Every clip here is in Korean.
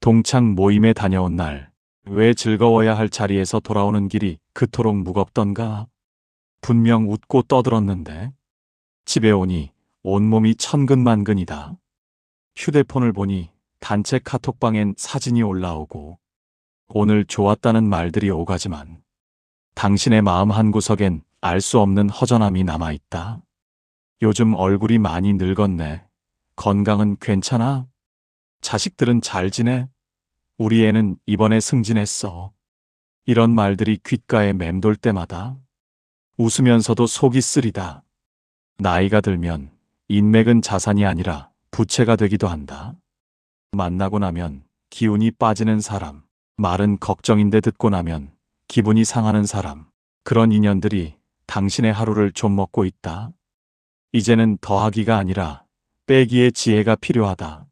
동창 모임에 다녀온 날, 왜 즐거워야 할 자리에서 돌아오는 길이 그토록 무겁던가? 분명 웃고 떠들었는데, 집에 오니 온몸이 천근만근이다. 휴대폰을 보니 단체 카톡방엔 사진이 올라오고, 오늘 좋았다는 말들이 오가지만, 당신의 마음 한구석엔 알 수 없는 허전함이 남아있다. 요즘 얼굴이 많이 늙었네. 건강은 괜찮아? 자식들은 잘 지내? 우리 애는 이번에 승진했어. 이런 말들이 귓가에 맴돌 때마다 웃으면서도 속이 쓰리다. 나이가 들면 인맥은 자산이 아니라 부채가 되기도 한다. 만나고 나면 기운이 빠지는 사람, 말은 걱정인데 듣고 나면 기분이 상하는 사람, 그런 인연들이 당신의 하루를 좀 먹고 있다. 이제는 더하기가 아니라 빼기의 지혜가 필요하다.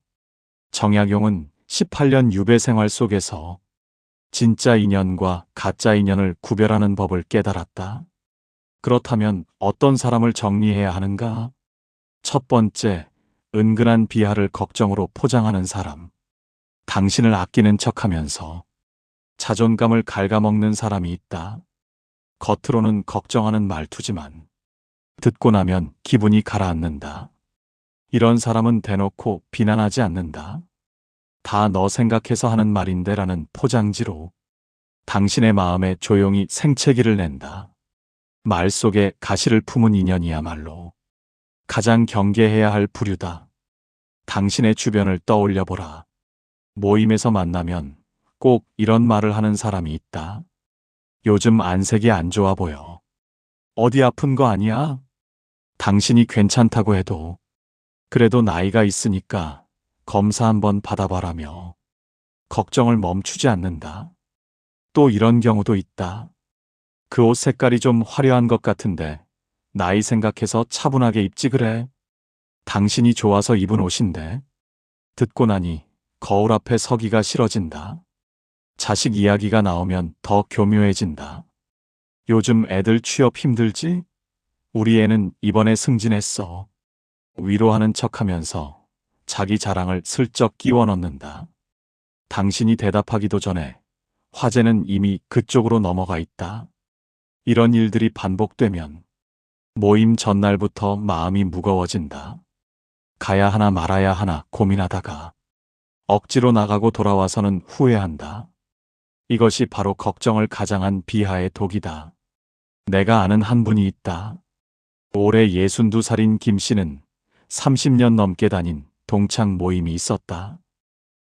정약용은 18년 유배 생활 속에서 진짜 인연과 가짜 인연을 구별하는 법을 깨달았다. 그렇다면 어떤 사람을 정리해야 하는가? 첫 번째, 은근한 비하를 걱정으로 포장하는 사람. 당신을 아끼는 척하면서 자존감을 갉아먹는 사람이 있다. 겉으로는 걱정하는 말투지만 듣고 나면 기분이 가라앉는다. 이런 사람은 대놓고 비난하지 않는다. 다 너 생각해서 하는 말인데 라는 포장지로 당신의 마음에 조용히 생채기를 낸다. 말 속에 가시를 품은 인연이야말로 가장 경계해야 할 부류다. 당신의 주변을 떠올려 보라. 모임에서 만나면 꼭 이런 말을 하는 사람이 있다. 요즘 안색이 안 좋아 보여. 어디 아픈 거 아니야? 당신이 괜찮다고 해도 그래도 나이가 있으니까 검사 한번 받아봐라며 걱정을 멈추지 않는다. 또 이런 경우도 있다. 그 옷 색깔이 좀 화려한 것 같은데 나이 생각해서 차분하게 입지 그래. 당신이 좋아서 입은 옷인데. 듣고 나니 거울 앞에 서기가 싫어진다. 자식 이야기가 나오면 더 교묘해진다. 요즘 애들 취업 힘들지? 우리 애는 이번에 승진했어. 위로하는 척하면서 자기 자랑을 슬쩍 끼워 넣는다. 당신이 대답하기도 전에 화제는 이미 그쪽으로 넘어가 있다. 이런 일들이 반복되면 모임 전날부터 마음이 무거워진다. 가야 하나 말아야 하나 고민하다가 억지로 나가고 돌아와서는 후회한다. 이것이 바로 걱정을 가장한 비하의 독이다. 내가 아는 한 분이 있다. 올해 62살인 김 씨는 30년 넘게 다닌 동창 모임이 있었다.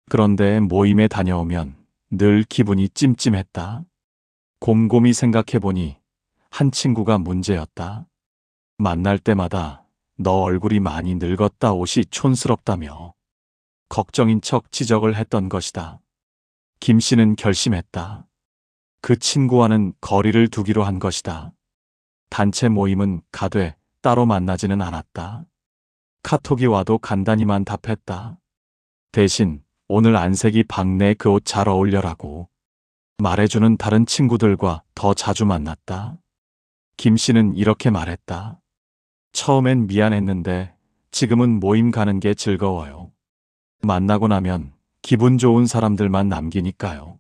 그런데 모임에 다녀오면 늘 기분이 찜찜했다. 곰곰이 생각해보니 한 친구가 문제였다. 만날 때마다 너 얼굴이 많이 늙었다, 옷이 촌스럽다며 걱정인 척 지적을 했던 것이다. 김 씨는 결심했다. 그 친구와는 거리를 두기로 한 것이다. 단체 모임은 가되 따로 만나지는 않았다. 카톡이 와도 간단히만 답했다. 대신 오늘 안색이 박내 그 옷 잘 어울려라고 말해주는 다른 친구들과 더 자주 만났다. 김 씨는 이렇게 말했다. 처음엔 미안했는데 지금은 모임 가는 게 즐거워요. 만나고 나면 기분 좋은 사람들만 남기니까요.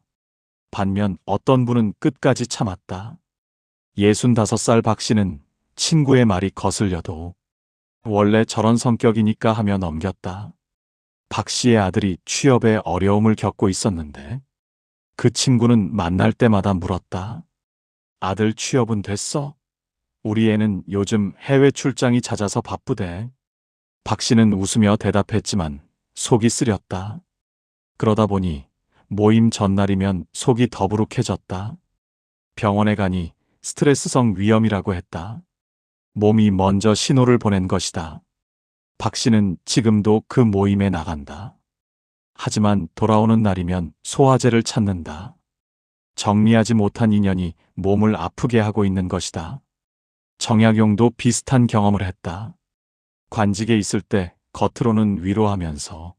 반면 어떤 분은 끝까지 참았다. 65살 박 씨는 친구의 말이 거슬려도 원래 저런 성격이니까 하며 넘겼다. 박 씨의 아들이 취업에 어려움을 겪고 있었는데 그 친구는 만날 때마다 물었다. 아들 취업은 됐어? 우리 애는 요즘 해외 출장이 잦아서 바쁘대. 박 씨는 웃으며 대답했지만 속이 쓰렸다. 그러다 보니 모임 전날이면 속이 더부룩해졌다. 병원에 가니 스트레스성 위염이라고 했다. 몸이 먼저 신호를 보낸 것이다. 박 씨는 지금도 그 모임에 나간다. 하지만 돌아오는 날이면 소화제를 찾는다. 정리하지 못한 인연이 몸을 아프게 하고 있는 것이다. 정약용도 비슷한 경험을 했다. 관직에 있을 때 겉으로는 위로하면서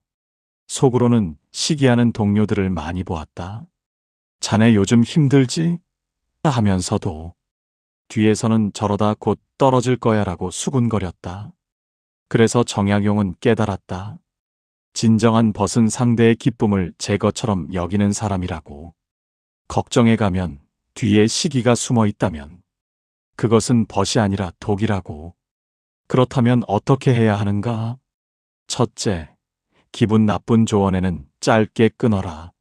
속으로는 시기하는 동료들을 많이 보았다. 자네 요즘 힘들지? 하면서도 뒤에서는 저러다 곧 떨어질 거야 라고 수군거렸다. 그래서 정약용은 깨달았다. 진정한 벗은 상대의 기쁨을 제 것처럼 여기는 사람이라고. 걱정해 가면 뒤에 시기가 숨어 있다면 그것은 벗이 아니라 독이라고. 그렇다면 어떻게 해야 하는가? 첫째, 기분 나쁜 조언에는 짧게 끊어라.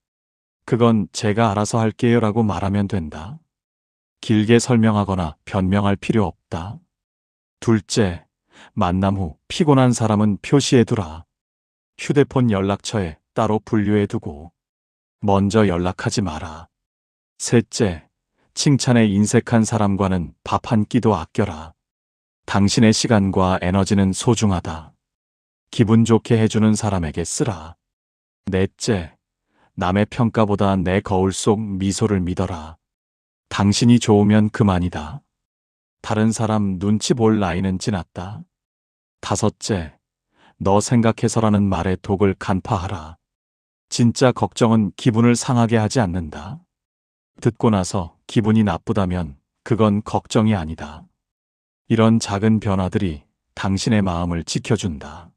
그건 제가 알아서 할게요라고 말하면 된다. 길게 설명하거나 변명할 필요 없다. 둘째, 만남 후 피곤한 사람은 표시해두라. 휴대폰 연락처에 따로 분류해두고 먼저 연락하지 마라. 셋째, 칭찬에 인색한 사람과는 밥 한 끼도 아껴라. 당신의 시간과 에너지는 소중하다. 기분 좋게 해주는 사람에게 쓰라. 넷째, 남의 평가보다 내 거울 속 미소를 믿어라. 당신이 좋으면 그만이다. 다른 사람 눈치 볼 나이는 지났다. 다섯째, 너 생각해서라는 말에 독을 간파하라. 진짜 걱정은 기분을 상하게 하지 않는다. 듣고 나서 기분이 나쁘다면 그건 걱정이 아니다. 이런 작은 변화들이 당신의 마음을 지켜준다.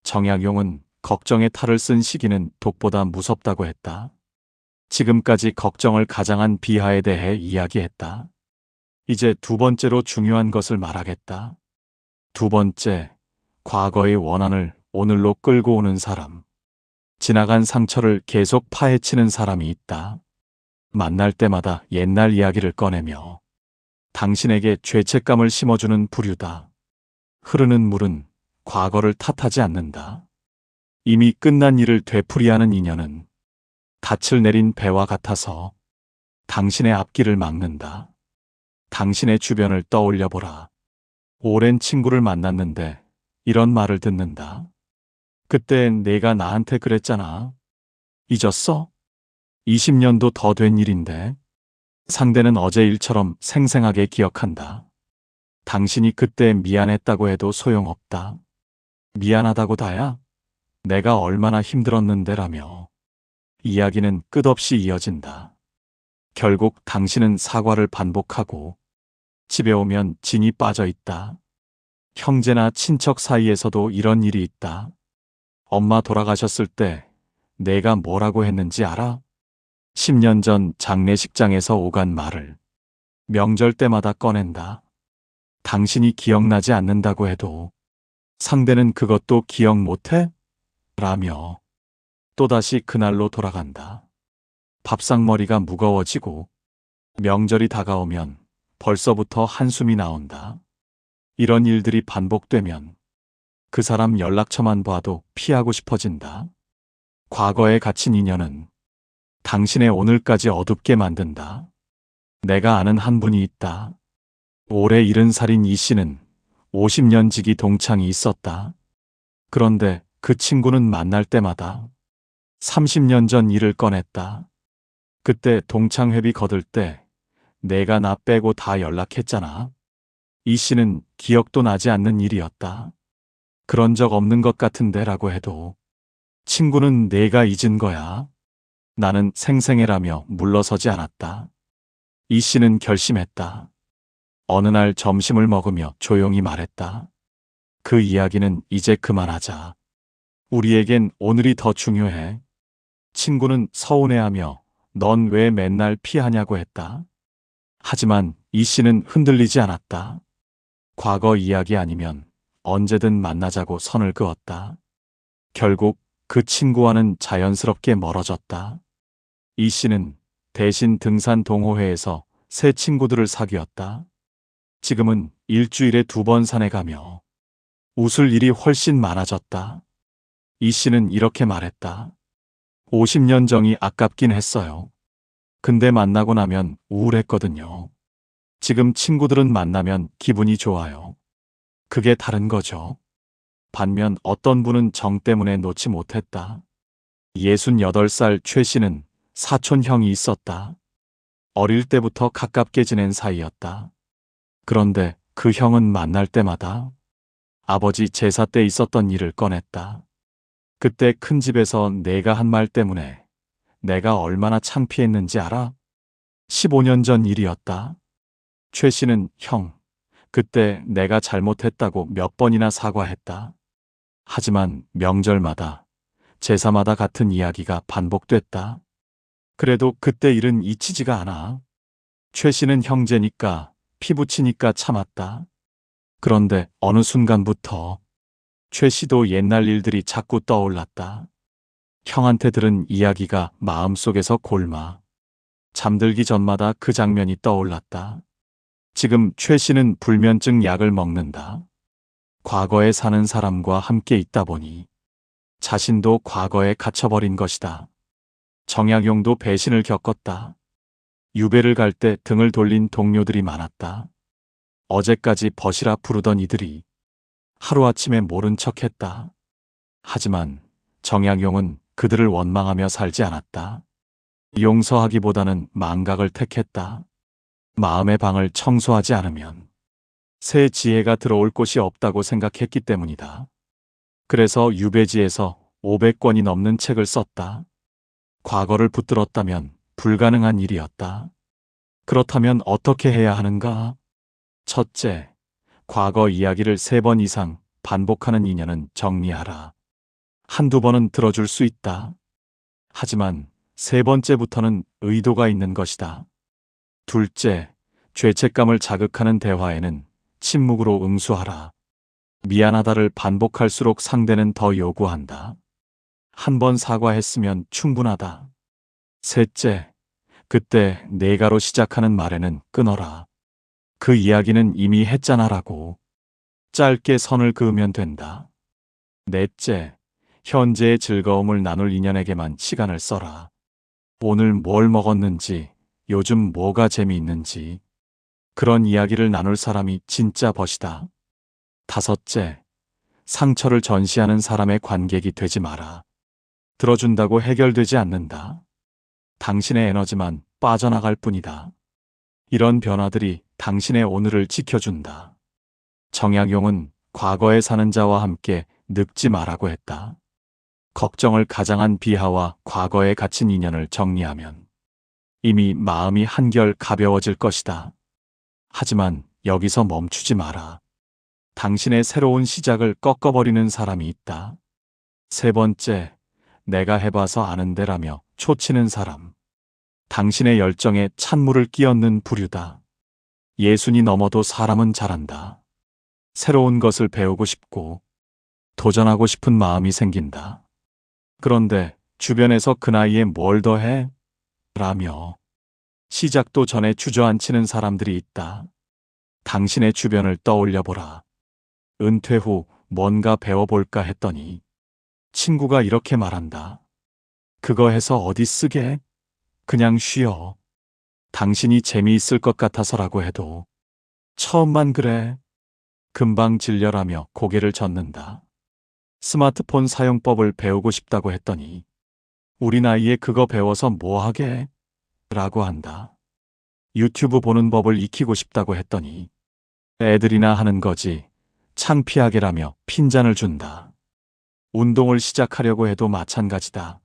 정약용은 걱정의 탈을 쓴 시기는 독보다 무섭다고 했다. 지금까지 걱정을 가장한 비하에 대해 이야기했다. 이제 두 번째로 중요한 것을 말하겠다. 두 번째, 과거의 원한을 오늘로 끌고 오는 사람. 지나간 상처를 계속 파헤치는 사람이 있다. 만날 때마다 옛날 이야기를 꺼내며 당신에게 죄책감을 심어주는 부류다. 흐르는 물은 과거를 탓하지 않는다. 이미 끝난 일을 되풀이하는 인연은 닻을 내린 배와 같아서 당신의 앞길을 막는다. 당신의 주변을 떠올려 보라. 오랜 친구를 만났는데 이런 말을 듣는다. 그때 내가 나한테 그랬잖아. 잊었어? 20년도 더 된 일인데 상대는 어제 일처럼 생생하게 기억한다. 당신이 그때 미안했다고 해도 소용없다. 미안하다고 다야? 내가 얼마나 힘들었는데라며 이야기는 끝없이 이어진다. 결국 당신은 사과를 반복하고 집에 오면 진이 빠져 있다. 형제나 친척 사이에서도 이런 일이 있다. 엄마 돌아가셨을 때 내가 뭐라고 했는지 알아? 10년 전 장례식장에서 오간 말을 명절 때마다 꺼낸다. 당신이 기억나지 않는다고 해도 상대는 그것도 기억 못해? 라며 또다시 그날로 돌아간다. 밥상머리가 무거워지고 명절이 다가오면 벌써부터 한숨이 나온다. 이런 일들이 반복되면 그 사람 연락처만 봐도 피하고 싶어진다. 과거에 갇힌 인연은 당신의 오늘까지 어둡게 만든다. 내가 아는 한 분이 있다. 올해 70살인 이 씨는 50년 지기 동창이 있었다. 그런데 그 친구는 만날 때마다 30년 전 일을 꺼냈다. 그때 동창회비 거둘 때 내가 나 빼고 다 연락했잖아. 이 씨는 기억도 나지 않는 일이었다. 그런 적 없는 것 같은데 라고 해도 친구는 내가 잊은 거야. 나는 생생해라며 물러서지 않았다. 이 씨는 결심했다. 어느 날 점심을 먹으며 조용히 말했다. 그 이야기는 이제 그만하자. 우리에겐 오늘이 더 중요해. 친구는 서운해하며 넌 왜 맨날 피하냐고 했다. 하지만 이 씨는 흔들리지 않았다. 과거 이야기 아니면 언제든 만나자고 선을 그었다. 결국 그 친구와는 자연스럽게 멀어졌다. 이 씨는 대신 등산 동호회에서 새 친구들을 사귀었다. 지금은 일주일에 2번 산에 가며 웃을 일이 훨씬 많아졌다. 이 씨는 이렇게 말했다. 50년 정이 아깝긴 했어요. 근데 만나고 나면 우울했거든요. 지금 친구들은 만나면 기분이 좋아요. 그게 다른 거죠. 반면 어떤 분은 정 때문에 놓지 못했다. 68살 최 씨는 사촌 형이 있었다. 어릴 때부터 가깝게 지낸 사이였다. 그런데 그 형은 만날 때마다 아버지 제사 때 있었던 일을 꺼냈다. 그때 큰 집에서 내가 한 말 때문에 내가 얼마나 창피했는지 알아? 15년 전 일이었다. 최 씨는 형, 그때 내가 잘못했다고 몇 번이나 사과했다. 하지만 명절마다 제사마다 같은 이야기가 반복됐다. 그래도 그때 일은 잊히지가 않아. 최 씨는 형제니까 피부치니까 참았다. 그런데 어느 순간부터 최 씨도 옛날 일들이 자꾸 떠올랐다. 형한테 들은 이야기가 마음속에서 골마. 잠들기 전마다 그 장면이 떠올랐다. 지금 최 씨는 불면증 약을 먹는다. 과거에 사는 사람과 함께 있다 보니 자신도 과거에 갇혀버린 것이다. 정약용도 배신을 겪었다. 유배를 갈 때 등을 돌린 동료들이 많았다. 어제까지 벗이라 부르던 이들이 하루아침에 모른 척했다. 하지만 정약용은 그들을 원망하며 살지 않았다. 용서하기보다는 망각을 택했다. 마음의 방을 청소하지 않으면 새 지혜가 들어올 곳이 없다고 생각했기 때문이다. 그래서 유배지에서 500권이 넘는 책을 썼다. 과거를 붙들었다면 불가능한 일이었다. 그렇다면 어떻게 해야 하는가? 첫째, 과거 이야기를 3번 이상 반복하는 인연은 정리하라. 한두 번은 들어줄 수 있다. 하지만 3번째부터는 의도가 있는 것이다. 둘째, 죄책감을 자극하는 대화에는 침묵으로 응수하라. 미안하다를 반복할수록 상대는 더 요구한다. 한 번 사과했으면 충분하다. 셋째, 그때 내가로 시작하는 말에는 끊어라. 그 이야기는 이미 했잖아라고 짧게 선을 그으면 된다. 넷째, 현재의 즐거움을 나눌 인연에게만 시간을 써라. 오늘 뭘 먹었는지, 요즘 뭐가 재미있는지 그런 이야기를 나눌 사람이 진짜 벗이다. 다섯째, 상처를 전시하는 사람의 관객이 되지 마라. 들어준다고 해결되지 않는다. 당신의 에너지만 빠져나갈 뿐이다. 이런 변화들이 당신의 오늘을 지켜준다. 정약용은 과거에 사는 자와 함께 늙지 말라고 했다. 걱정을 가장한 비하와 과거에 갇힌 인연을 정리하면 이미 마음이 한결 가벼워질 것이다. 하지만 여기서 멈추지 마라. 당신의 새로운 시작을 꺾어버리는 사람이 있다. 세 번째, 내가 해봐서 아는데라며 초치는 사람. 당신의 열정에 찬물을 끼얹는 부류다. 예순이 넘어도 사람은 자란다. 새로운 것을 배우고 싶고 도전하고 싶은 마음이 생긴다. 그런데 주변에서 그 나이에 뭘 더 해? 라며 시작도 전에 주저앉히는 사람들이 있다. 당신의 주변을 떠올려보라. 은퇴 후 뭔가 배워볼까 했더니 친구가 이렇게 말한다. 그거 해서 어디 쓰게? 그냥 쉬어. 당신이 재미있을 것 같아서라고 해도 처음만 그래. 금방 질려라며 고개를 젓는다. 스마트폰 사용법을 배우고 싶다고 했더니 우리 나이에 그거 배워서 뭐 하게? 라고 한다. 유튜브 보는 법을 익히고 싶다고 했더니 애들이나 하는 거지 창피하게라며 핀잔을 준다. 운동을 시작하려고 해도 마찬가지다.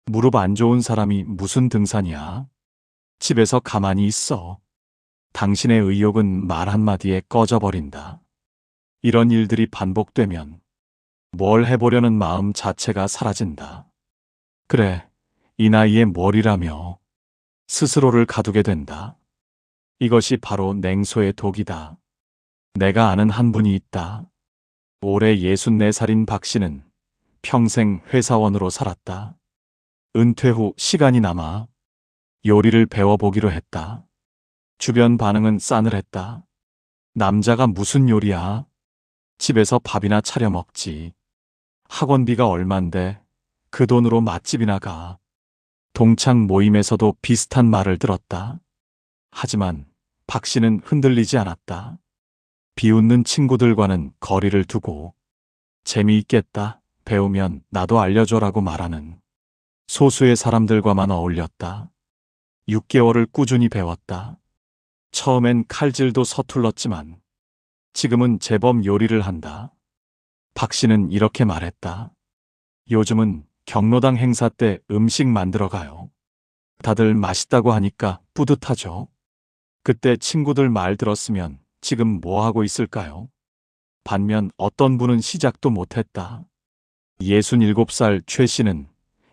무릎 안 좋은 사람이 무슨 등산이야? 집에서 가만히 있어. 당신의 의욕은 말 한마디에 꺼져버린다. 이런 일들이 반복되면 뭘 해보려는 마음 자체가 사라진다. 그래, 이 나이에 뭘이라며 스스로를 가두게 된다. 이것이 바로 냉소의 독이다. 내가 아는 한 분이 있다. 올해 64살인 박 씨는 평생 회사원으로 살았다. 은퇴 후 시간이 남아 요리를 배워보기로 했다. 주변 반응은 싸늘했다. 남자가 무슨 요리야? 집에서 밥이나 차려 먹지. 학원비가 얼만데 그 돈으로 맛집이나 가. 동창 모임에서도 비슷한 말을 들었다. 하지만 박 씨는 흔들리지 않았다. 비웃는 친구들과는 거리를 두고 재미있겠다, 배우면 나도 알려줘라고 말하는 소수의 사람들과만 어울렸다. 6개월을 꾸준히 배웠다. 처음엔 칼질도 서툴렀지만 지금은 제법 요리를 한다. 박 씨는 이렇게 말했다. 요즘은 경로당 행사 때 음식 만들어 가요. 다들 맛있다고 하니까 뿌듯하죠. 그때 친구들 말 들었으면 지금 뭐 하고 있을까요? 반면 어떤 분은 시작도 못했다. 67살 최 씨는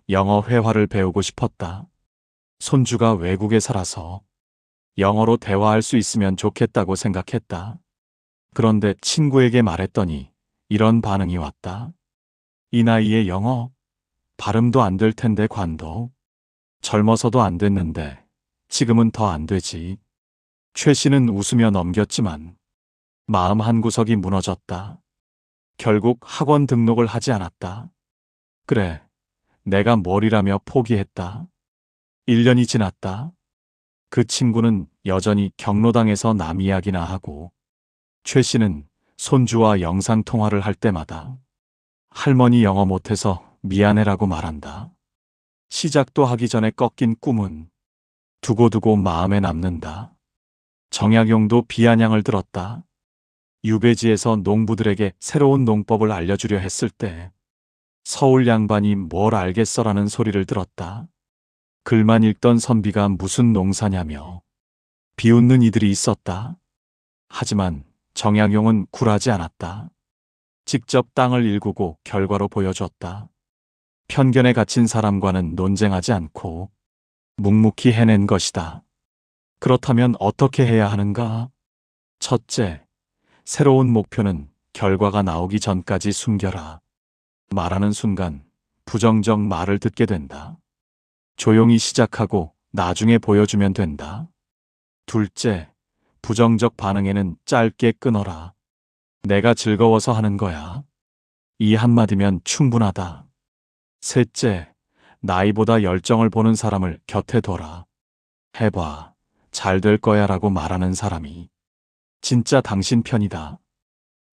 영어 회화를 배우고 싶었다. 손주가 외국에 살아서 영어로 대화할 수 있으면 좋겠다고 생각했다. 그런데 친구에게 말했더니 이런 반응이 왔다. 이 나이에 영어? 발음도 안 될 텐데 관도. 젊어서도 안 됐는데 지금은 더 안 되지. 최 씨는 웃으며 넘겼지만 마음 한구석이 무너졌다. 결국 학원 등록을 하지 않았다. 그래, 내가 뭘이라며 포기했다. 1년이 지났다. 그 친구는 여전히 경로당에서 남 이야기나 하고 최 씨는 손주와 영상통화를 할 때마다 할머니 영어 못해서 미안해라고 말한다. 시작도 하기 전에 꺾인 꿈은 두고두고 마음에 남는다. 정약용도 비아냥을 들었다. 유배지에서 농부들에게 새로운 농법을 알려주려 했을 때 서울 양반이 뭘 알겠어라는 소리를 들었다. 글만 읽던 선비가 무슨 농사냐며 비웃는 이들이 있었다. 하지만 정약용은 굴하지 않았다. 직접 땅을 일구고 결과로 보여줬다. 편견에 갇힌 사람과는 논쟁하지 않고 묵묵히 해낸 것이다. 그렇다면 어떻게 해야 하는가? 첫째, 새로운 목표는 결과가 나오기 전까지 숨겨라. 말하는 순간 부정적 말을 듣게 된다. 조용히 시작하고 나중에 보여주면 된다. 둘째, 부정적 반응에는 짧게 끊어라. 내가 즐거워서 하는 거야. 이 한마디면 충분하다. 셋째, 나이보다 열정을 보는 사람을 곁에 둬라. 해봐, 잘 될 거야 라고 말하는 사람이 진짜 당신 편이다.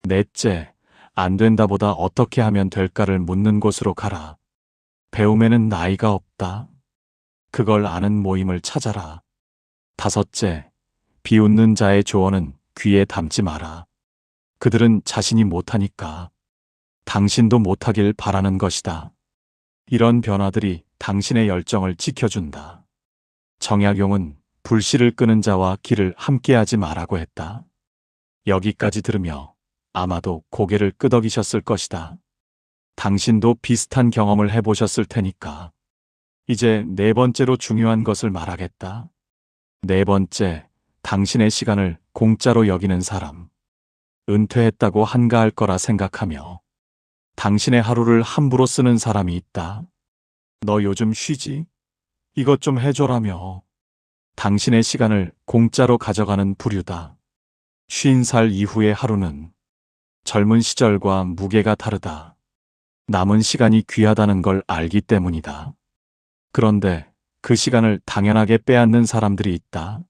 넷째, 안 된다보다 어떻게 하면 될까를 묻는 곳으로 가라. 배움에는 나이가 없다. 그걸 아는 모임을 찾아라. 다섯째, 비웃는 자의 조언은 귀에 담지 마라. 그들은 자신이 못하니까 당신도 못하길 바라는 것이다. 이런 변화들이 당신의 열정을 지켜준다. 정약용은 불씨를 끄는 자와 길을 함께하지 말라고 했다. 여기까지 들으며 아마도 고개를 끄덕이셨을 것이다. 당신도 비슷한 경험을 해보셨을 테니까. 이제 네 번째로 중요한 것을 말하겠다. 네 번째, 당신의 시간을 공짜로 여기는 사람. 은퇴했다고 한가할 거라 생각하며 당신의 하루를 함부로 쓰는 사람이 있다. 너 요즘 쉬지? 이것 좀 해줘라며 당신의 시간을 공짜로 가져가는 부류다. 50살 이후의 하루는 젊은 시절과 무게가 다르다. 남은 시간이 귀하다는 걸 알기 때문이다. 그런데 그 시간을 당연하게 빼앗는 사람들이 있다.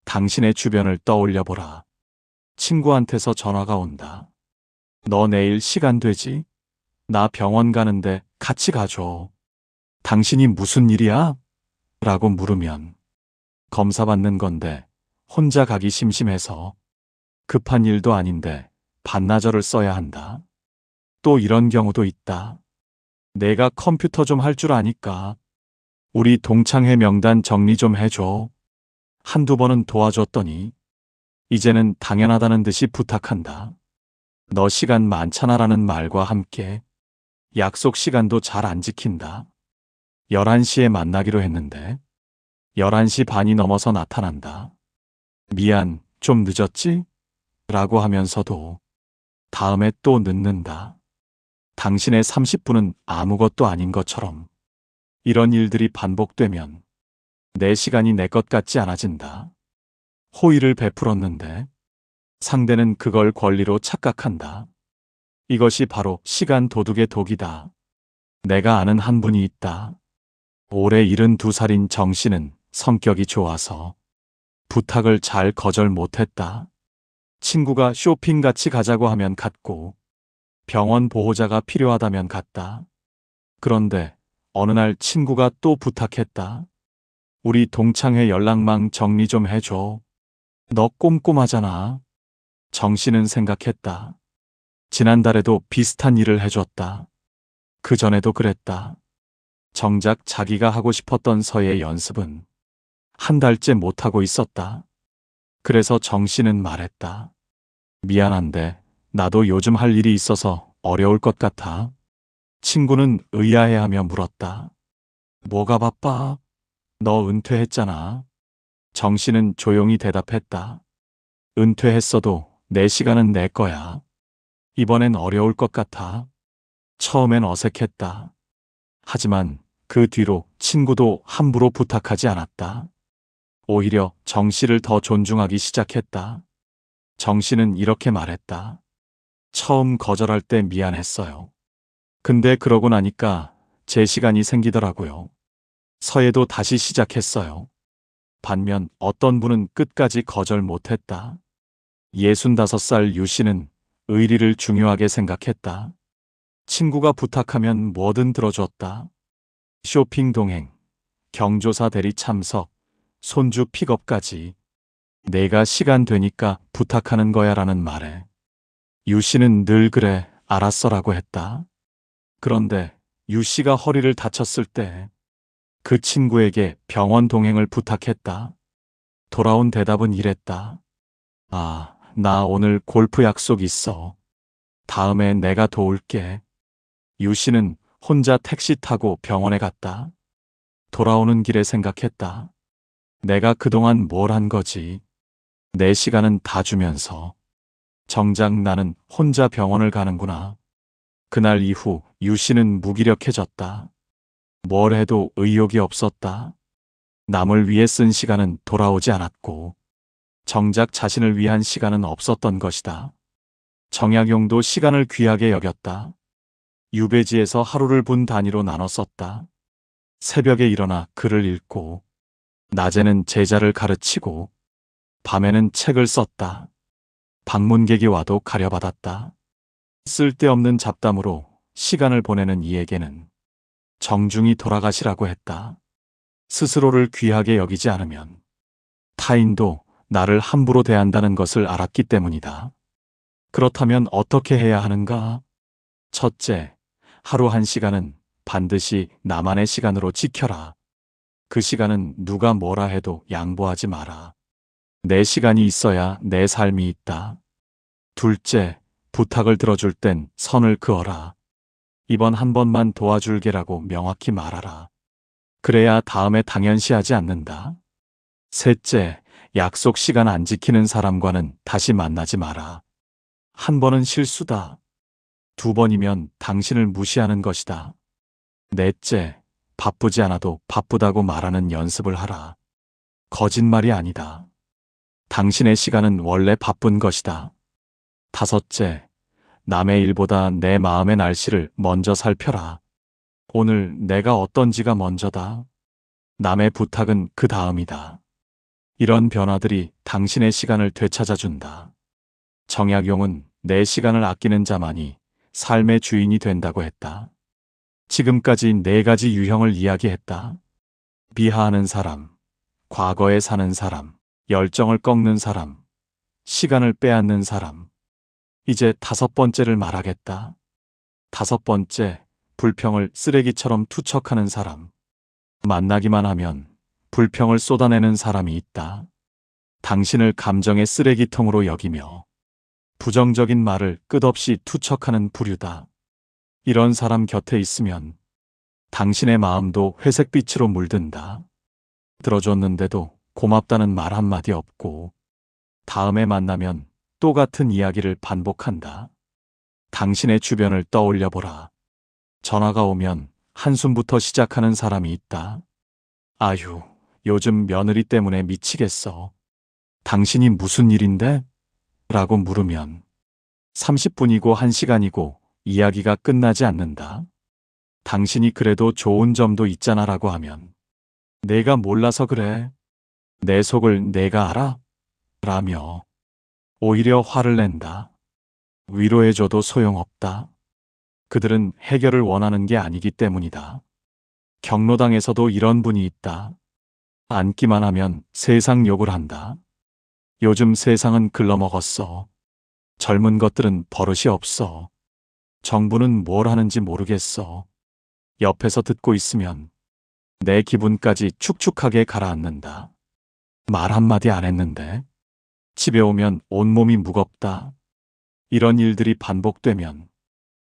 당신의 주변을 떠올려 보라. 친구한테서 전화가 온다. 너 내일 시간 되지? 나 병원 가는데 같이 가줘. 당신이 무슨 일이야? 라고 물으면 검사 받는 건데 혼자 가기 심심해서 급한 일도 아닌데 반나절을 써야 한다. 또 이런 경우도 있다. 내가 컴퓨터 좀 할 줄 아니까 우리 동창회 명단 정리 좀 해줘. 한두 번은 도와줬더니 이제는 당연하다는 듯이 부탁한다. 너 시간 많잖아라는 말과 함께 약속 시간도 잘 안 지킨다. 11시에 만나기로 했는데 11시 반이 넘어서 나타난다. 미안, 좀 늦었지? 라고 하면서도 다음에 또 늦는다. 당신의 30분은 아무것도 아닌 것처럼. 이런 일들이 반복되면 내 시간이 내 것 같지 않아진다. 호의를 베풀었는데 상대는 그걸 권리로 착각한다. 이것이 바로 시간 도둑의 독이다. 내가 아는 한 분이 있다. 올해 72살인 정 씨는 성격이 좋아서 부탁을 잘 거절 못했다. 친구가 쇼핑 같이 가자고 하면 갔고 병원 보호자가 필요하다면 갔다. 그런데 어느 날 친구가 또 부탁했다. 우리 동창회 연락망 정리 좀 해줘. 너 꼼꼼하잖아. 정 씨는 생각했다. 지난달에도 비슷한 일을 해줬다. 그 전에도 그랬다. 정작 자기가 하고 싶었던 서예 연습은 한 달째 못하고 있었다. 그래서 정 씨는 말했다. 미안한데 나도 요즘 할 일이 있어서 어려울 것 같아. 친구는 의아해하며 물었다. 뭐가 바빠? 너 은퇴했잖아. 정 씨는 조용히 대답했다. 은퇴했어도 내 시간은 내 거야. 이번엔 어려울 것 같아. 처음엔 어색했다. 하지만 그 뒤로 친구도 함부로 부탁하지 않았다. 오히려 정 씨를 더 존중하기 시작했다. 정 씨는 이렇게 말했다. 처음 거절할 때 미안했어요. 근데 그러고 나니까 제 시간이 생기더라고요. 서예도 다시 시작했어요. 반면 어떤 분은 끝까지 거절 못했다. 65살 유 씨는 의리를 중요하게 생각했다. 친구가 부탁하면 뭐든 들어줬다. 쇼핑 동행, 경조사 대리 참석, 손주 픽업까지. 내가 시간 되니까 부탁하는 거야 라는 말에 유 씨는 늘 그래, 알았어라고 했다. 그런데 유 씨가 허리를 다쳤을 때 그 친구에게 병원 동행을 부탁했다. 돌아온 대답은 이랬다. 아, 나 오늘 골프 약속 있어. 다음에 내가 도울게. 유 씨는 혼자 택시 타고 병원에 갔다. 돌아오는 길에 생각했다. 내가 그동안 뭘 한 거지? 내 시간은 다 주면서. 정작 나는 혼자 병원을 가는구나. 그날 이후 유 씨는 무기력해졌다. 뭘 해도 의욕이 없었다. 남을 위해 쓴 시간은 돌아오지 않았고, 정작 자신을 위한 시간은 없었던 것이다. 정약용도 시간을 귀하게 여겼다. 유배지에서 하루를 분 단위로 나눠 썼다. 새벽에 일어나 글을 읽고, 낮에는 제자를 가르치고, 밤에는 책을 썼다. 방문객이 와도 가려받았다. 쓸데없는 잡담으로 시간을 보내는 이에게는 정중히 돌아가시라고 했다. 스스로를 귀하게 여기지 않으면 타인도 나를 함부로 대한다는 것을 알았기 때문이다. 그렇다면 어떻게 해야 하는가? 첫째, 하루 1시간은 반드시 나만의 시간으로 지켜라. 그 시간은 누가 뭐라 해도 양보하지 마라. 내 시간이 있어야 내 삶이 있다. 둘째, 부탁을 들어줄 땐 선을 그어라. 이번 한 번만 도와줄게라고 명확히 말하라. 그래야 다음에 당연시하지 않는다. 셋째, 약속 시간 안 지키는 사람과는 다시 만나지 마라. 한 번은 실수다. 두 번이면 당신을 무시하는 것이다. 넷째, 바쁘지 않아도 바쁘다고 말하는 연습을 하라. 거짓말이 아니다. 당신의 시간은 원래 바쁜 것이다. 다섯째, 남의 일보다 내 마음의 날씨를 먼저 살펴라. 오늘 내가 어떤지가 먼저다. 남의 부탁은 그 다음이다. 이런 변화들이 당신의 시간을 되찾아준다. 정약용은 내 시간을 아끼는 자만이 삶의 주인이 된다고 했다. 지금까지 4가지 유형을 이야기했다. 비하하는 사람, 과거에 사는 사람, 열정을 꺾는 사람, 시간을 빼앗는 사람. 이제 5번째를 말하겠다. 5번째, 불평을 쓰레기처럼 투척하는 사람. 만나기만 하면 불평을 쏟아내는 사람이 있다. 당신을 감정의 쓰레기통으로 여기며 부정적인 말을 끝없이 투척하는 부류다. 이런 사람 곁에 있으면 당신의 마음도 회색빛으로 물든다. 들어줬는데도 고맙다는 말 한마디 없고 다음에 만나면 또 같은 이야기를 반복한다. 당신의 주변을 떠올려 보라. 전화가 오면 한숨부터 시작하는 사람이 있다. 아휴, 요즘 며느리 때문에 미치겠어. 당신이 무슨 일인데? 라고 물으면 30분이고 1시간이고 이야기가 끝나지 않는다. 당신이 그래도 좋은 점도 있잖아 라고 하면 내가 몰라서 그래. 내 속을 내가 알아? 라며 오히려 화를 낸다. 위로해줘도 소용없다. 그들은 해결을 원하는 게 아니기 때문이다. 경로당에서도 이런 분이 있다. 앉기만 하면 세상 욕을 한다. 요즘 세상은 글러먹었어. 젊은 것들은 버릇이 없어. 정부는 뭘 하는지 모르겠어. 옆에서 듣고 있으면 내 기분까지 축축하게 가라앉는다. 말 한마디 안 했는데 집에 오면 온몸이 무겁다. 이런 일들이 반복되면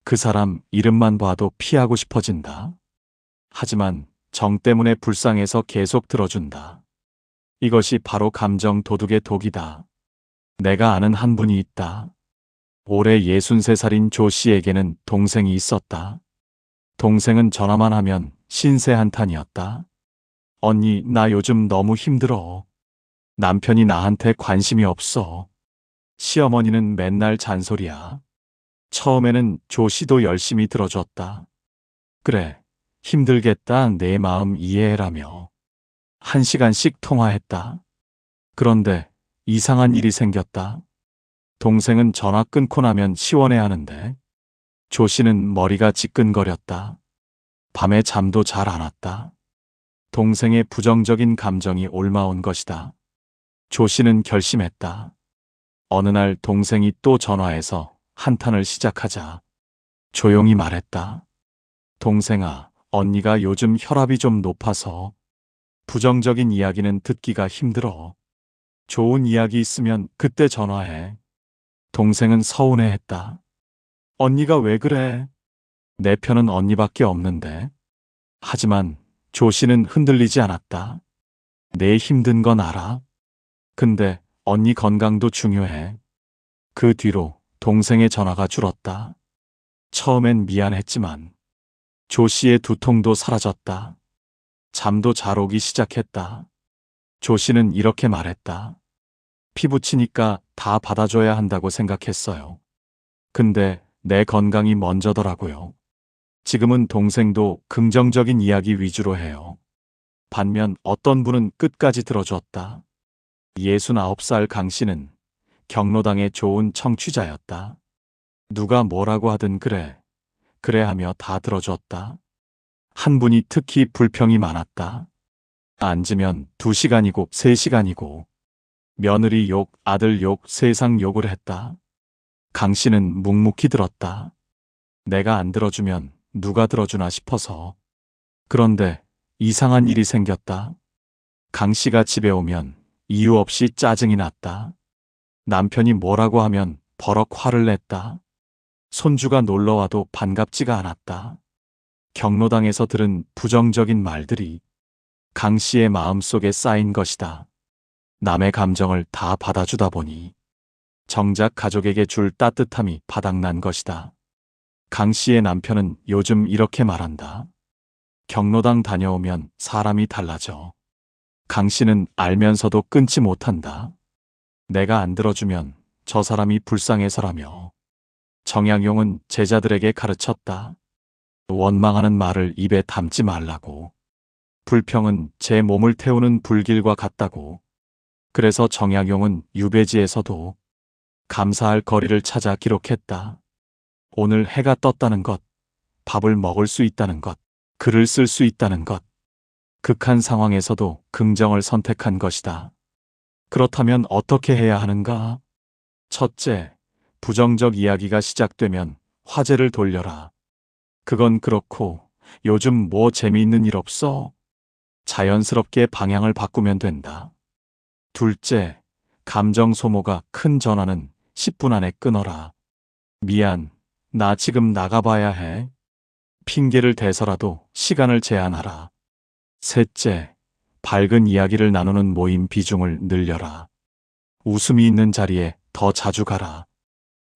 그 사람 이름만 봐도 피하고 싶어진다. 하지만 정 때문에 불쌍해서 계속 들어준다. 이것이 바로 감정 도둑의 독이다. 내가 아는 한 분이 있다. 올해 63살인 조 씨에게는 동생이 있었다. 동생은 전화만 하면 신세 한탄이었다. 언니, 나 요즘 너무 힘들어. 남편이 나한테 관심이 없어. 시어머니는 맨날 잔소리야. 처음에는 조 씨도 열심히 들어줬다. 그래, 힘들겠다, 내 마음 이해해라며. 1시간씩 통화했다. 그런데 이상한 일이 생겼다. 동생은 전화 끊고 나면 시원해하는데 조 씨는 머리가 지끈거렸다. 밤에 잠도 잘 안 왔다. 동생의 부정적인 감정이 옮아온 것이다. 조 씨는 결심했다. 어느 날 동생이 또 전화해서 한탄을 시작하자 조용히 말했다. 동생아, 언니가 요즘 혈압이 좀 높아서 부정적인 이야기는 듣기가 힘들어. 좋은 이야기 있으면 그때 전화해. 동생은 서운해했다. 언니가 왜 그래? 내 편은 언니밖에 없는데. 하지만 조 씨는 흔들리지 않았다. 내 힘든 건 알아. 근데 언니 건강도 중요해. 그 뒤로 동생의 전화가 줄었다. 처음엔 미안했지만 조 씨의 두통도 사라졌다. 잠도 잘 오기 시작했다. 조 씨는 이렇게 말했다. 피부치니까 다 받아줘야 한다고 생각했어요. 근데 내 건강이 먼저더라고요. 지금은 동생도 긍정적인 이야기 위주로 해요. 반면 어떤 분은 끝까지 들어줬다. 69살 강 씨는 경로당의 좋은 청취자였다. 누가 뭐라고 하든 그래, 그래 하며 다 들어줬다. 한 분이 특히 불평이 많았다. 앉으면 2시간이고 3시간이고 며느리 욕, 아들 욕, 세상 욕을 했다. 강 씨는 묵묵히 들었다. 내가 안 들어주면 누가 들어주나 싶어서. 그런데 이상한 일이 생겼다. 강 씨가 집에 오면 이유 없이 짜증이 났다. 남편이 뭐라고 하면 버럭 화를 냈다. 손주가 놀러와도 반갑지가 않았다. 경로당에서 들은 부정적인 말들이 강 씨의 마음속에 쌓인 것이다. 남의 감정을 다 받아주다 보니 정작 가족에게 줄 따뜻함이 바닥난 것이다. 강 씨의 남편은 요즘 이렇게 말한다. 경로당 다녀오면 사람이 달라져. 강 씨는 알면서도 끊지 못한다. 내가 안 들어주면 저 사람이 불쌍해서라며. 정약용은 제자들에게 가르쳤다. 원망하는 말을 입에 담지 말라고. 불평은 제 몸을 태우는 불길과 같다고. 그래서 정약용은 유배지에서도 감사할 거리를 찾아 기록했다. 오늘 해가 떴다는 것, 밥을 먹을 수 있다는 것, 글을 쓸 수 있다는 것. 극한 상황에서도 긍정을 선택한 것이다. 그렇다면 어떻게 해야 하는가? 첫째, 부정적 이야기가 시작되면 화제를 돌려라. 그건 그렇고 요즘 뭐 재미있는 일 없어? 자연스럽게 방향을 바꾸면 된다. 둘째, 감정 소모가 큰 전화는 10분 안에 끊어라. 미안, 나 지금 나가봐야 해. 핑계를 대서라도 시간을 제한하라. 셋째, 밝은 이야기를 나누는 모임 비중을 늘려라. 웃음이 있는 자리에 더 자주 가라.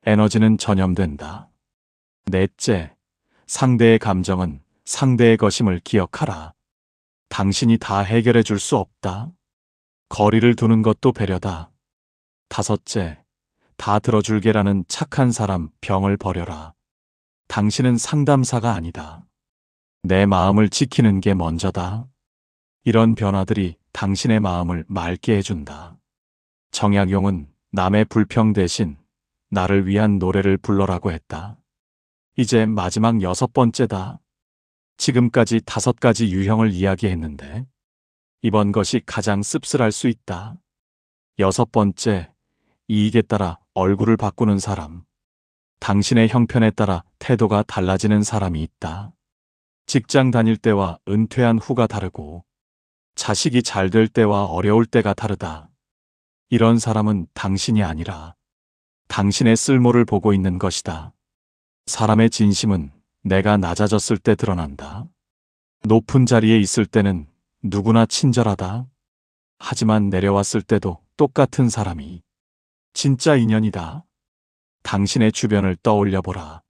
에너지는 전염된다. 넷째, 상대의 감정은 상대의 것임을 기억하라. 당신이 다 해결해 줄 수 없다. 거리를 두는 것도 배려다. 다섯째, 다 들어줄게라는 착한 사람 병을 버려라. 당신은 상담사가 아니다. 내 마음을 지키는 게 먼저다. 이런 변화들이 당신의 마음을 맑게 해준다. 정약용은 남의 불평 대신 나를 위한 노래를 불러라고 했다. 이제 마지막 6번째다. 지금까지 5가지 유형을 이야기했는데 이번 것이 가장 씁쓸할 수 있다. 6번째, 이익에 따라 얼굴을 바꾸는 사람. 당신의 형편에 따라 태도가 달라지는 사람이 있다. 직장 다닐 때와 은퇴한 후가 다르고 자식이 잘 될 때와 어려울 때가 다르다. 이런 사람은 당신이 아니라 당신의 쓸모를 보고 있는 것이다. 사람의 진심은 내가 낮아졌을 때 드러난다. 높은 자리에 있을 때는 누구나 친절하다. 하지만 내려왔을 때도 똑같은 사람이 진짜 인연이다. 당신의 주변을 떠올려 보라.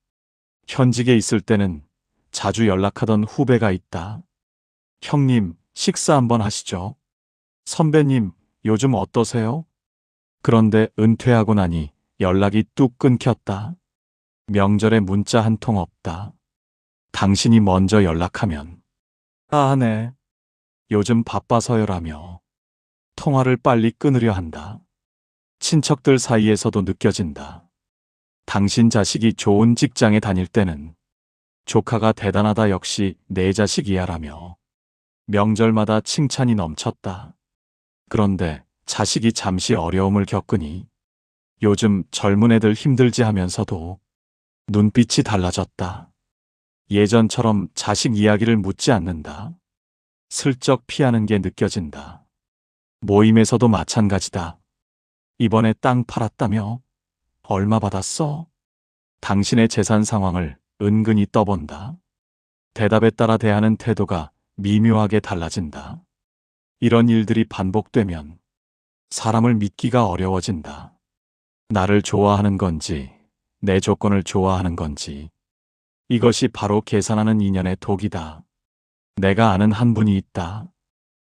현직에 있을 때는 자주 연락하던 후배가 있다. 형님, 식사 한번 하시죠. 선배님, 요즘 어떠세요? 그런데 은퇴하고 나니 연락이 뚝 끊겼다. 명절에 문자 한 통 없다. 당신이 먼저 연락하면 아, 네. 요즘 바빠서요라며 통화를 빨리 끊으려 한다. 친척들 사이에서도 느껴진다. 당신 자식이 좋은 직장에 다닐 때는 조카가 대단하다 역시 내 자식이야라며 명절마다 칭찬이 넘쳤다. 그런데 자식이 잠시 어려움을 겪으니 요즘 젊은 애들 힘들지 하면서도 눈빛이 달라졌다. 예전처럼 자식 이야기를 묻지 않는다. 슬쩍 피하는 게 느껴진다. 모임에서도 마찬가지다. 이번에 땅 팔았다며? 얼마 받았어? 당신의 재산 상황을 은근히 떠본다. 대답에 따라 대하는 태도가 미묘하게 달라진다. 이런 일들이 반복되면 사람을 믿기가 어려워진다. 나를 좋아하는 건지, 내 조건을 좋아하는 건지, 이것이 바로 계산하는 인연의 독이다. 내가 아는 한 분이 있다.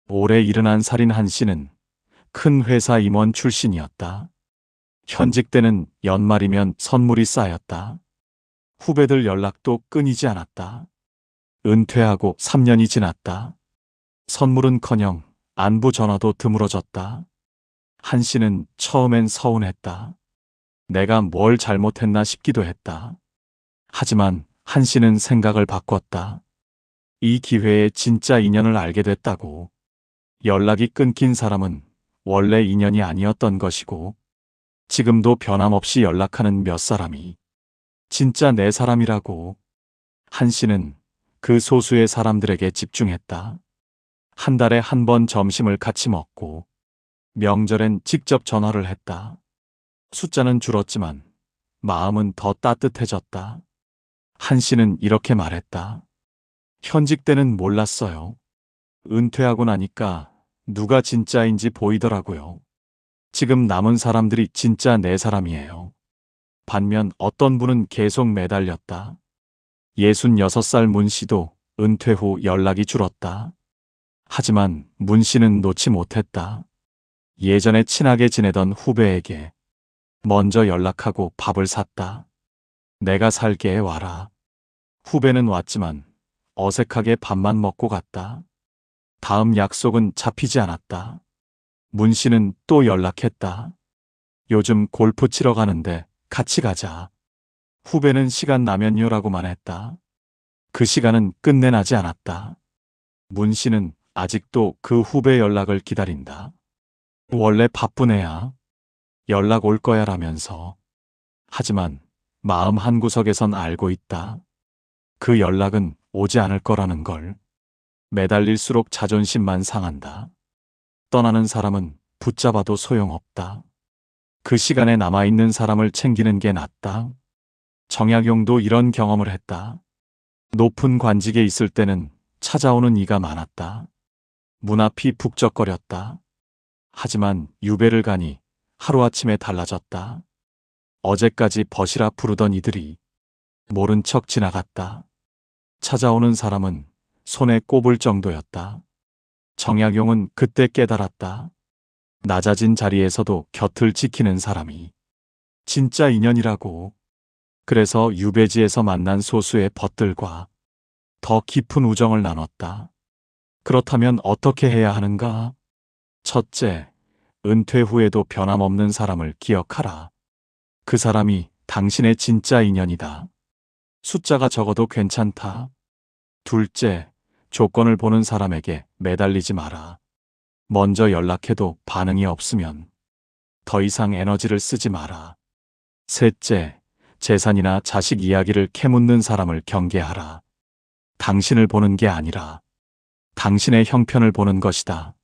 올해 71살인 한 씨는 큰 회사 임원 출신이었다. 현직 때는 연말이면 선물이 쌓였다. 후배들 연락도 끊이지 않았다. 은퇴하고 3년이 지났다. 선물은커녕 안부 전화도 드물어졌다. 한 씨는 처음엔 서운했다. 내가 뭘 잘못했나 싶기도 했다. 하지만 한 씨는 생각을 바꿨다. 이 기회에 진짜 인연을 알게 됐다고. 연락이 끊긴 사람은 원래 인연이 아니었던 것이고, 지금도 변함없이 연락하는 몇 사람이 진짜 내 사람이라고. 한 씨는 그 소수의 사람들에게 집중했다. 한 달에 한 번 점심을 같이 먹고, 명절엔 직접 전화를 했다. 숫자는 줄었지만 마음은 더 따뜻해졌다. 한 씨는 이렇게 말했다. 현직 때는 몰랐어요. 은퇴하고 나니까 누가 진짜인지 보이더라고요. 지금 남은 사람들이 진짜 내 사람이에요. 반면 어떤 분은 계속 매달렸다. 66살 문 씨도 은퇴 후 연락이 줄었다. 하지만 문 씨는 놓지 못했다. 예전에 친하게 지내던 후배에게 먼저 연락하고 밥을 샀다. 내가 살게 와라. 후배는 왔지만 어색하게 밥만 먹고 갔다. 다음 약속은 잡히지 않았다. 문 씨는 또 연락했다. 요즘 골프 치러 가는데 같이 가자. 후배는 시간 나면요라고만 했다. 그 시간은 끝내 나지 않았다. 문 씨는 아직도 그 후배 연락을 기다린다. 원래 바쁜 애야. 연락 올 거야 라면서. 하지만 마음 한구석에선 알고 있다. 그 연락은 오지 않을 거라는 걸. 매달릴수록 자존심만 상한다. 떠나는 사람은 붙잡아도 소용없다. 그 시간에 남아있는 사람을 챙기는 게 낫다. 정약용도 이런 경험을 했다. 높은 관직에 있을 때는 찾아오는 이가 많았다. 문 앞이 북적거렸다. 하지만 유배를 가니 하루아침에 달라졌다. 어제까지 벗이라 부르던 이들이 모른 척 지나갔다. 찾아오는 사람은 손에 꼽을 정도였다. 정약용은 그때 깨달았다. 낮아진 자리에서도 곁을 지키는 사람이 진짜 인연이라고. 그래서 유배지에서 만난 소수의 벗들과 더 깊은 우정을 나눴다. 그렇다면 어떻게 해야 하는가? 첫째, 은퇴 후에도 변함없는 사람을 기억하라. 그 사람이 당신의 진짜 인연이다. 숫자가 적어도 괜찮다. 둘째, 조건을 보는 사람에게 매달리지 마라. 먼저 연락해도 반응이 없으면 더 이상 에너지를 쓰지 마라. 셋째, 재산이나 자식 이야기를 캐묻는 사람을 경계하라. 당신을 보는 게 아니라 당신의 형편을 보는 것이다.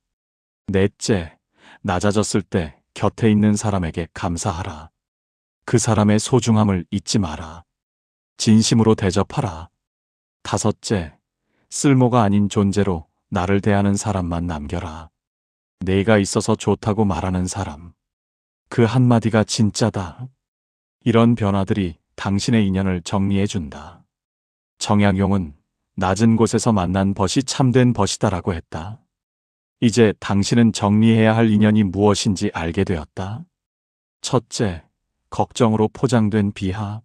넷째, 낮아졌을 때 곁에 있는 사람에게 감사하라. 그 사람의 소중함을 잊지 마라. 진심으로 대접하라. 다섯째, 쓸모가 아닌 존재로 나를 대하는 사람만 남겨라. 내가 있어서 좋다고 말하는 사람. 그 한마디가 진짜다. 이런 변화들이 당신의 인연을 정리해준다. 정약용은 낮은 곳에서 만난 벗이 참된 벗이다라고 했다. 이제 당신은 정리해야 할 인연이 무엇인지 알게 되었다. 첫째, 걱정으로 포장된 비하.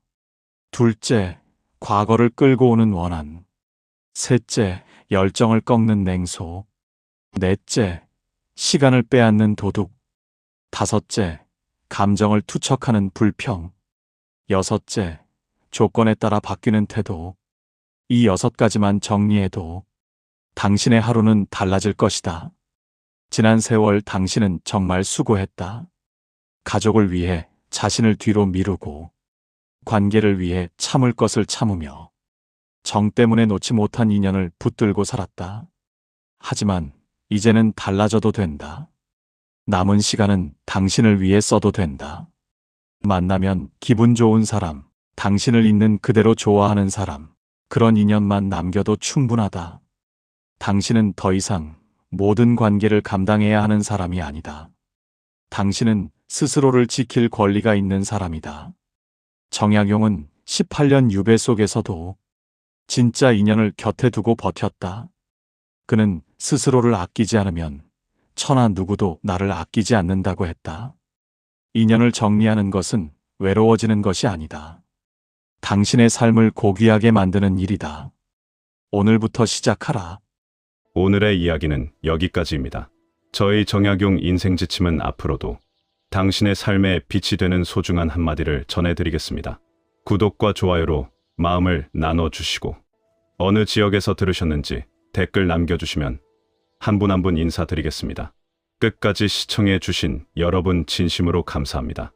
둘째, 과거를 끌고 오는 원한. 셋째, 열정을 꺾는 냉소. 넷째, 시간을 빼앗는 도둑. 다섯째, 감정을 투척하는 불평. 여섯째, 조건에 따라 바뀌는 태도. 이 6가지만 정리해도 당신의 하루는 달라질 것이다. 지난 세월 당신은 정말 수고했다. 가족을 위해 자신을 뒤로 미루고, 관계를 위해 참을 것을 참으며, 정 때문에 놓지 못한 인연을 붙들고 살았다. 하지만 이제는 달라져도 된다. 남은 시간은 당신을 위해 써도 된다. 만나면 기분 좋은 사람, 당신을 있는 그대로 좋아하는 사람, 그런 인연만 남겨도 충분하다. 당신은 더 이상 모든 관계를 감당해야 하는 사람이 아니다. 당신은 스스로를 지킬 권리가 있는 사람이다. 정약용은 18년 유배 속에서도 진짜 인연을 곁에 두고 버텼다. 그는 스스로를 아끼지 않으면 천하 누구도 나를 아끼지 않는다고 했다. 인연을 정리하는 것은 외로워지는 것이 아니다. 당신의 삶을 고귀하게 만드는 일이다. 오늘부터 시작하라. 오늘의 이야기는 여기까지입니다. 저희 정약용 인생 지침은 앞으로도 당신의 삶에 빛이 되는 소중한 한마디를 전해드리겠습니다. 구독과 좋아요로 마음을 나눠주시고, 어느 지역에서 들으셨는지 댓글 남겨주시면 한 분 한 분 인사드리겠습니다. 끝까지 시청해 주신 여러분 진심으로 감사합니다.